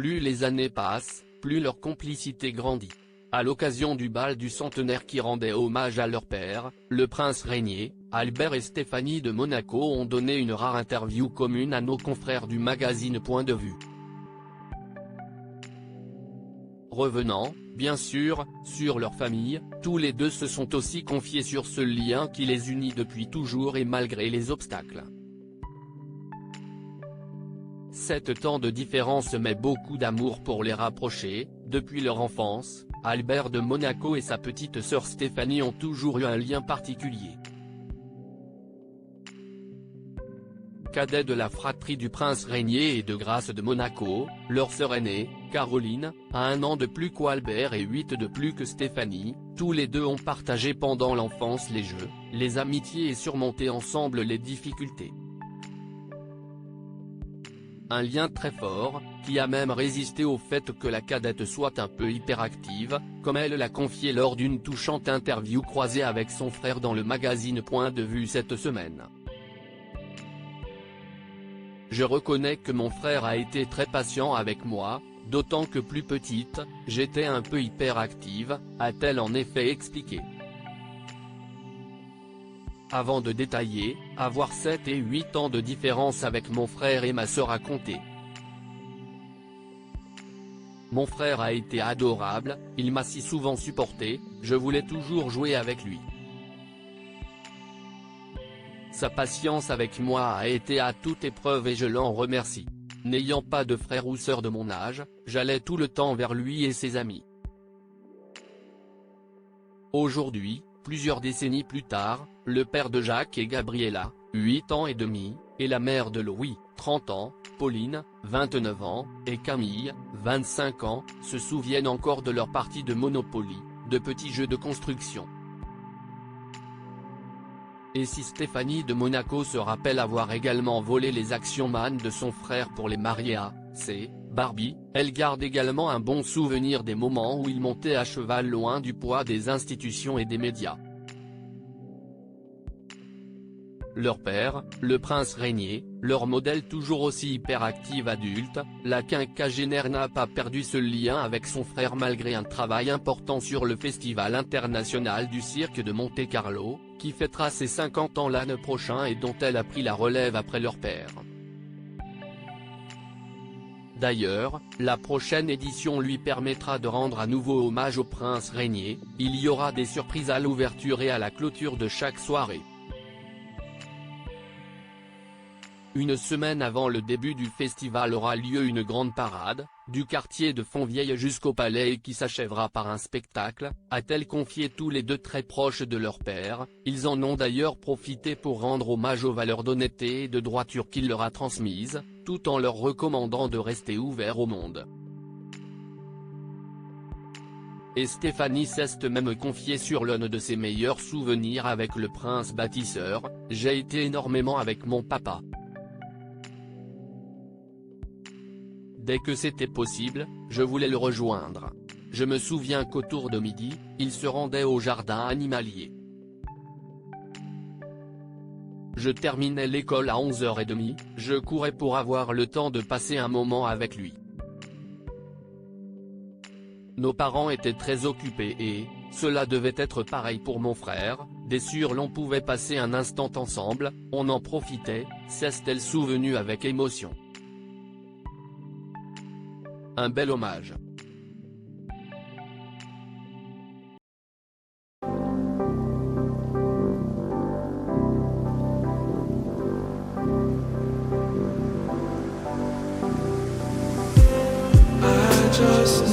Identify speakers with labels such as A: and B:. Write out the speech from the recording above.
A: Plus les années passent, plus leur complicité grandit. À l'occasion du bal du centenaire qui rendait hommage à leur père, le prince régnier, Albert et Stéphanie de Monaco ont donné une rare interview commune à nos confrères du magazine Point de Vue. Revenant, bien sûr, sur leur famille, tous les deux se sont aussi confiés sur ce lien qui les unit depuis toujours et malgré les obstacles. Cette temps de différence met beaucoup d'amour pour les rapprocher. Depuis leur enfance, Albert de Monaco et sa petite sœur Stéphanie ont toujours eu un lien particulier. Cadet de la fratrie du prince régnier et de Grâce de Monaco, leur sœur aînée, Caroline, a 1 an de plus qu'Albert et 8 de plus que Stéphanie. Tous les deux ont partagé pendant l'enfance les jeux, les amitiés et surmonté ensemble les difficultés. Un lien très fort, qui a même résisté au fait que la cadette soit un peu hyperactive, comme elle l'a confié lors d'une touchante interview croisée avec son frère dans le magazine Point de Vue cette semaine. Je reconnais que mon frère a été très patient avec moi, d'autant que plus petite, j'étais un peu hyperactive, a-t-elle en effet expliqué. Avant de détailler, avoir 7 et 8 ans de différence avec mon frère et ma sœur a compté. Mon frère a été adorable, il m'a si souvent supporté, je voulais toujours jouer avec lui. Sa patience avec moi a été à toute épreuve et je l'en remercie. N'ayant pas de frère ou sœur de mon âge, j'allais tout le temps vers lui et ses amis. Aujourd'hui, plusieurs décennies plus tard, le père de Jacques et Gabriella, 8 ans et demi, et la mère de Louis, 30 ans, Pauline, 29 ans, et Camille, 25 ans, se souviennent encore de leur partie de Monopoly, de petits jeux de construction. Et si Stéphanie de Monaco se rappelle avoir également volé les actions Man de son frère pour les marier à Barbie, elle garde également un bon souvenir des moments où ils montaient à cheval loin du poids des institutions et des médias. Leur père, le prince régnier, leur modèle toujours aussi hyperactive adulte, la quinquagénaire n'a pas perdu ce lien avec son frère malgré un travail important sur le Festival international du cirque de Monte-Carlo, qui fêtera ses 50 ans l'année prochaine et dont elle a pris la relève après leur père. D'ailleurs, la prochaine édition lui permettra de rendre à nouveau hommage au prince régnier. Il y aura des surprises à l'ouverture et à la clôture de chaque soirée. Une semaine avant le début du festival aura lieu une grande parade, du quartier de Fontvieille jusqu'au palais et qui s'achèvera par un spectacle, a-t-elle confié tous les deux très proches de leur père. Ils en ont d'ailleurs profité pour rendre hommage aux valeurs d'honnêteté et de droiture qu'il leur a transmises, tout en leur recommandant de rester ouverts au monde. Et Stéphanie s'est même confiée sur l'un de ses meilleurs souvenirs avec le prince bâtisseur: « J'ai été énormément avec mon papa. Dès que c'était possible, je voulais le rejoindre. Je me souviens qu'autour de midi, il se rendait au jardin animalier. Je terminais l'école à 11h30, je courais pour avoir le temps de passer un moment avec lui. Nos parents étaient très occupés et, cela devait être pareil pour mon frère, dès sûr l'on pouvait passer un instant ensemble, on en profitait, s'est-elle souvenue avec émotion. Un bel hommage.
B: Just